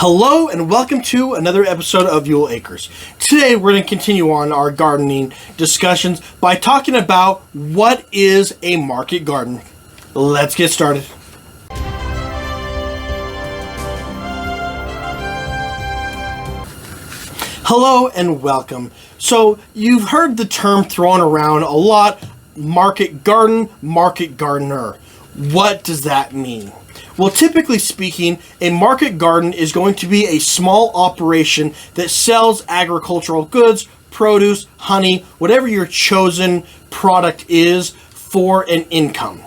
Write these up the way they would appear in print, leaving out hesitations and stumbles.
Hello and welcome to another episode of Ewell Acres. Today we're going to continue on our gardening discussions by talking about what is a market garden. Let's get started. Hello and welcome. So you've heard the term thrown around a lot, market garden, market gardener. What does that mean? Well, typically speaking, a market garden is going to be a small operation that sells agricultural goods, produce, honey, whatever your chosen product is for an income.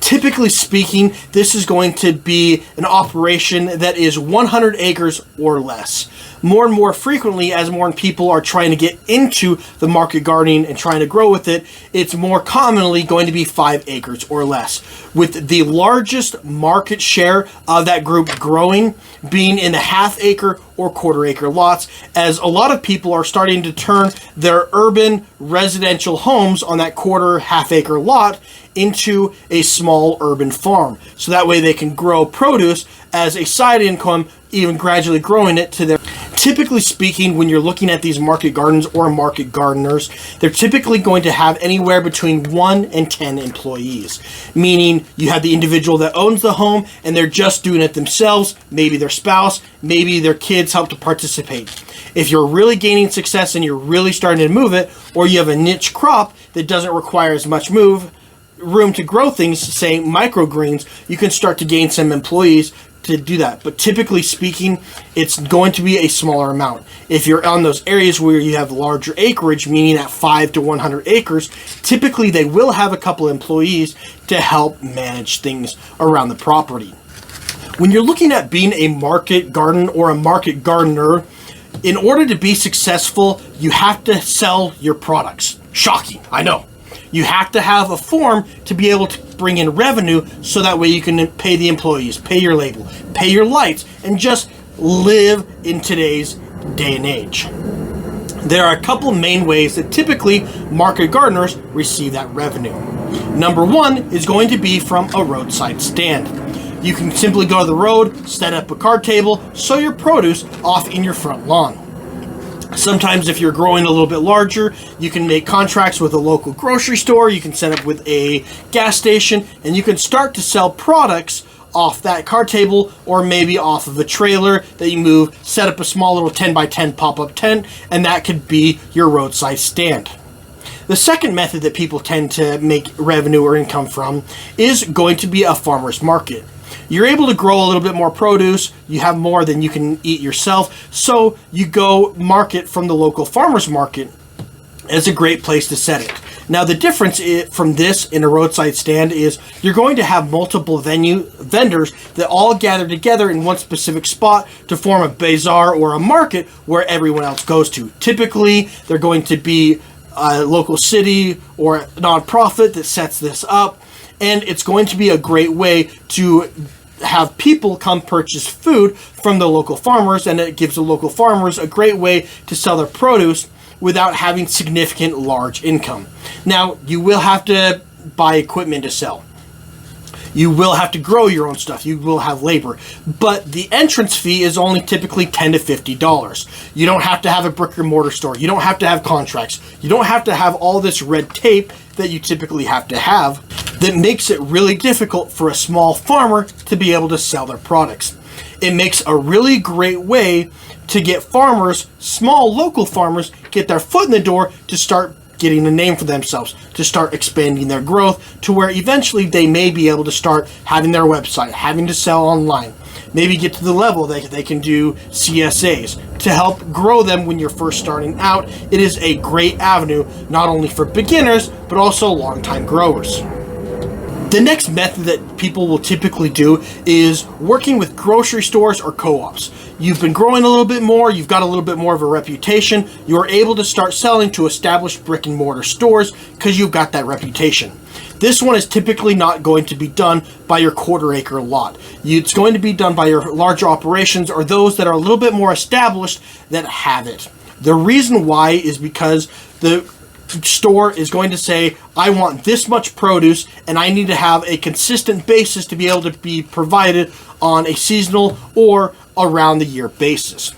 Typically speaking, this is going to be an operation that is 100 acres or less. More and more frequently, as more people are trying to get into the market gardening and trying to grow with it, it's more commonly going to be 5 acres or less, with the largest market share of that group growing being in the half-acre or quarter-acre lots, as a lot of people are starting to turn their urban residential homes on that quarter, half-acre lot into a small urban farm. So that way they can grow produce as a side income, even gradually growing it to their... Typically speaking, when you're looking at these market gardens or market gardeners, they're typically going to have anywhere between 1 and 10 employees. Meaning you have the individual that owns the home and they're just doing it themselves, maybe their spouse, maybe their kids help to participate. If you're really gaining success and you're really starting to move it, or you have a niche crop that doesn't require as much room to grow things, say microgreens, you can start to gain some employees to do that. But typically speaking, it's going to be a smaller amount. If you're on those areas where you have larger acreage, meaning at 5 to 100 acres, typically they will have a couple employees to help manage things around the property. When you're looking at being a market garden or a market gardener, in order to be successful, you have to sell your products. Shocking, I know. You have to have a form to be able to bring in revenue so that way you can pay the employees, pay your label, pay your lights, and just live in today's day and age. There are a couple main ways that typically market gardeners receive that revenue. Number one is going to be from a roadside stand. You can simply go to the road, set up a card table, sell your produce off in your front lawn. Sometimes if you're growing a little bit larger, you can make contracts with a local grocery store, you can set up with a gas station, and you can start to sell products off that card table or maybe off of a trailer that you move, set up a small little 10 by 10 pop-up tent, and that could be your roadside stand. The second method that people tend to make revenue or income from is going to be a farmer's market. You're able to grow a little bit more produce, you have more than you can eat yourself, so you go market from the local farmer's market as a great place to set it. Now the difference from this in a roadside stand is you're going to have multiple vendors that all gather together in one specific spot to form a bazaar or a market where everyone else goes to. Typically, they're going to be a local city or a nonprofit that sets this up, and it's going to be a great way to have people come purchase food from the local farmers, and it gives the local farmers a great way to sell their produce without having significant large income. Now, you will have to buy equipment to sell. You will have to grow your own stuff. You will have labor. But the entrance fee is only typically $10 to $50. You don't have to have a brick and mortar store. You don't have to have contracts. You don't have to have all this red tape that you typically have to have that makes it really difficult for a small farmer to be able to sell their products. It makes a really great way to get farmers, small local farmers, get their foot in the door to start getting a name for themselves, to start expanding their growth to where eventually they may be able to start having their website, having to sell online, maybe get to the level that they can do CSAs to help grow them when you're first starting out. It is a great avenue, not only for beginners, but also long-time growers. The next method that people will typically do is working with grocery stores or co-ops. You've been growing a little bit more, you've got a little bit more of a reputation, you're able to start selling to established brick and mortar stores because you've got that reputation. This one is typically not going to be done by your quarter acre lot. It's going to be done by your larger operations or those that are a little bit more established that have it. The reason why is because the store is going to say, I want this much produce and I need to have a consistent basis to be able to be provided on a seasonal or around the year basis.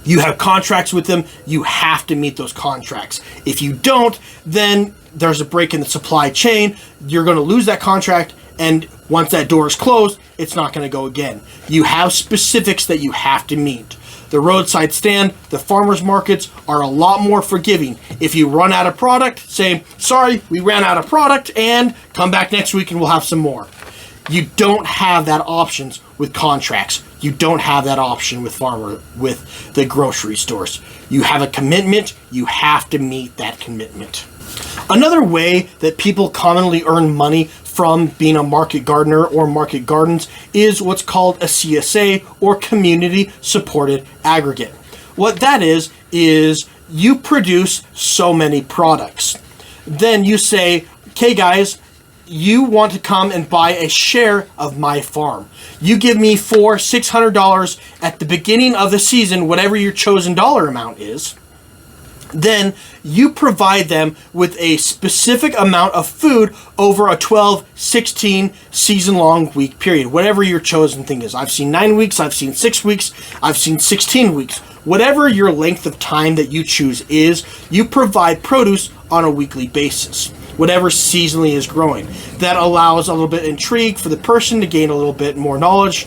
You have contracts with them, you have to meet those contracts. If you don't, then there's a break in the supply chain, you're going to lose that contract, and once that door is closed, it's not going to go again. You have specifics that you have to meet. The roadside stand, the farmers markets are a lot more forgiving. If you run out of product, say, sorry, we ran out of product, and come back next week and we'll have some more. You don't have that options with contracts. You don't have that option with with the grocery stores. You have a commitment, you have to meet that commitment. Another way that people commonly earn money from being a market gardener or market gardens is what's called a CSA, or community supported aggregate. What that is you produce so many products. Then you say, okay guys, you want to come and buy a share of my farm. You give me $600 at the beginning of the season, whatever your chosen dollar amount is. Then you provide them with a specific amount of food over a 12, 16 season-long week period, whatever your chosen thing is. I've seen 9 weeks, I've seen 6 weeks, I've seen 16 weeks. Whatever your length of time that you choose is, you provide produce on a weekly basis, whatever seasonally is growing. That allows a little bit of intrigue for the person to gain a little bit more knowledge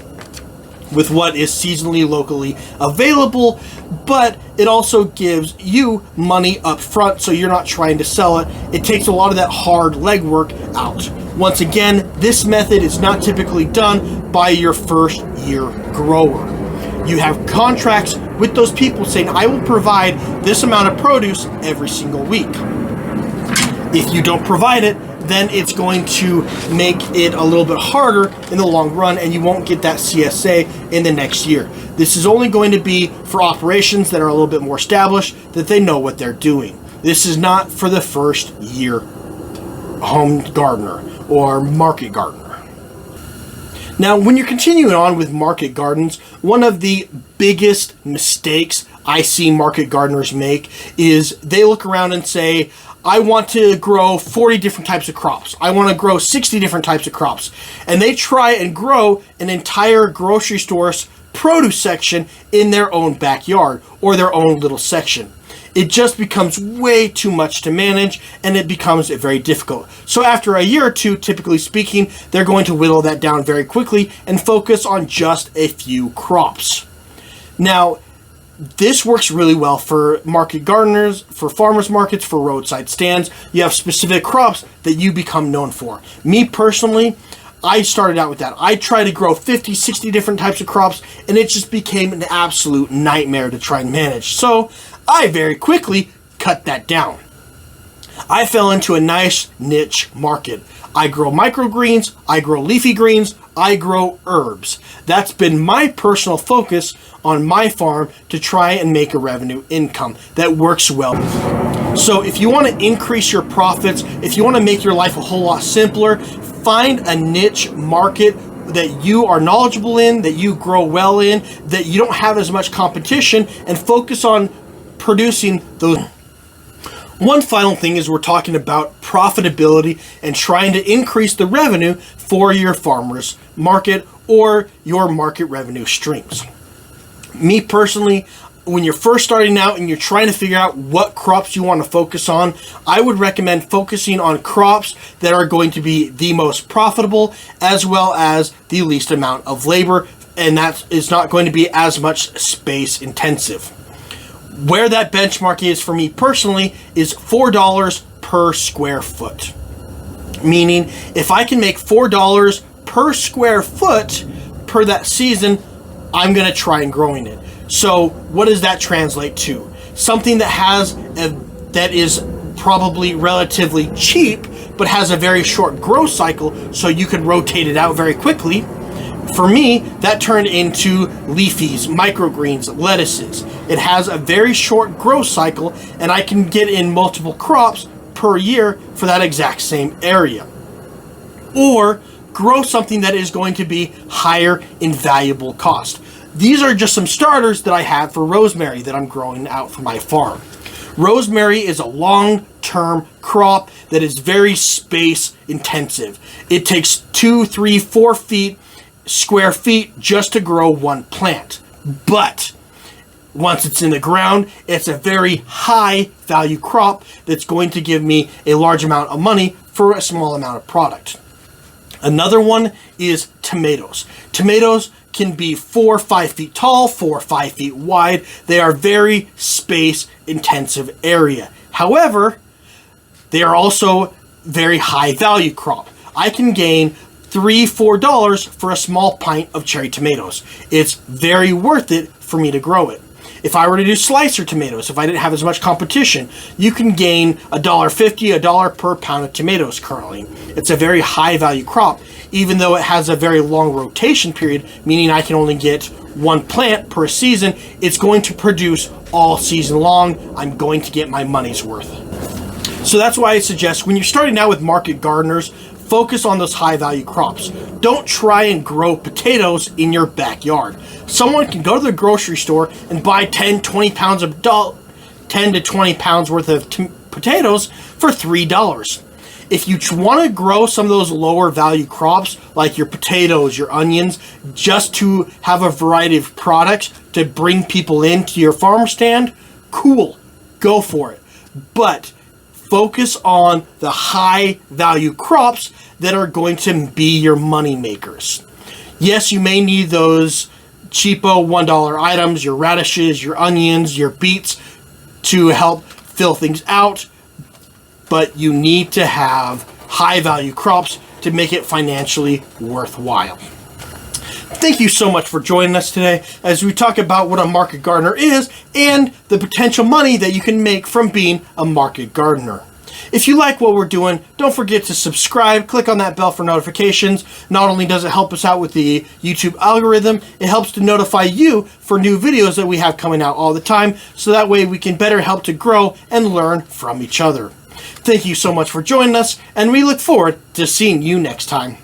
with what is seasonally locally available, but it also gives you money up front, so you're not trying to sell it. It takes a lot of that hard legwork out. Once again, this method is not typically done by your first year grower. You have contracts with those people saying, I will provide this amount of produce every single week. If you don't provide it, then it's going to make it a little bit harder in the long run, and you won't get that CSA in the next year. This is only going to be for operations that are a little bit more established, that they know what they're doing. This is not for the first year home gardener or market gardener. Now, when you're continuing on with market gardens, one of the biggest mistakes I see market gardeners make is they look around and say, I want to grow 40 different types of crops. I want to grow 60 different types of crops. And they try and grow an entire grocery store's produce section in their own backyard or their own little section. It just becomes way too much to manage, and it becomes very difficult. So after a year or two, typically speaking, they're going to whittle that down very quickly and focus on just a few crops. Now, this works really well for market gardeners, for farmers markets, for roadside stands. You have specific crops that you become known for. Me personally, I started out with that. I tried to grow 50, 60 different types of crops, and it just became an absolute nightmare to try and manage. So I very quickly cut that down. I fell into a nice niche market. I grow microgreens, I grow leafy greens, I grow herbs. That's been my personal focus on my farm to try and make a revenue income that works well. So if you want to increase your profits, if you want to make your life a whole lot simpler, find a niche market that you are knowledgeable in, that you grow well in, that you don't have as much competition, and focus on producing those. One final thing is we're talking about profitability and trying to increase the revenue for your farmer's market or your market revenue streams. Me personally, when you're first starting out and you're trying to figure out what crops you want to focus on, I would recommend focusing on crops that are going to be the most profitable as well as the least amount of labor, and that is not going to be as much space intensive. Where that benchmark is for me personally is $4 per square foot. Meaning, if I can make $4 per square foot per that season, I'm going to try and growing it. So what does that translate to? Something that is probably relatively cheap, but has a very short growth cycle, so you could rotate it out very quickly. For me, that turned into leafies, microgreens, lettuces. It has a very short growth cycle, and I can get in multiple crops per year for that exact same area. Or grow something that is going to be higher in valuable cost. These are just some starters that I have for rosemary that I'm growing out for my farm. Rosemary is a long-term crop that is very space intensive. It takes 2, 3, 4 feet square feet just to grow one plant. But once it's in the ground, it's a very high value crop that's going to give me a large amount of money for a small amount of product. Another one is tomatoes. Tomatoes can be 4 or 5 feet tall, 4 or 5 feet wide. They are very space intensive area. However, they are also very high value crop. I can gain $3-4 for a small pint of cherry tomatoes. It's very worth it for me to grow it. If I were to do slicer tomatoes, if I didn't have as much competition, you can gain $1.50, $1 per pound of tomatoes currently. It's a very high value crop, even though it has a very long rotation period, meaning I can only get one plant per season. It's going to produce all season long. I'm going to get my money's worth. So that's why I suggest when you're starting out with market gardeners, focus on those high value crops. Don't try and grow potatoes in your backyard. Someone can go to the grocery store and buy 10 to 20 pounds worth of potatoes for $3. If you want to grow some of those lower value crops, like your potatoes, your onions, just to have a variety of products to bring people into your farm stand, cool, go for it. But focus on the high value crops that are going to be your money makers. Yes, you may need those cheapo $1 items, your radishes, your onions, your beets, to help fill things out, but you need to have high value crops to make it financially worthwhile. Thank you so much for joining us today as we talk about what a market gardener is and the potential money that you can make from being a market gardener. If you like what we're doing, don't forget to subscribe, click on that bell for notifications. Not only does it help us out with the YouTube algorithm, it helps to notify you for new videos that we have coming out all the time, so that way we can better help to grow and learn from each other. Thank you so much for joining us, and we look forward to seeing you next time.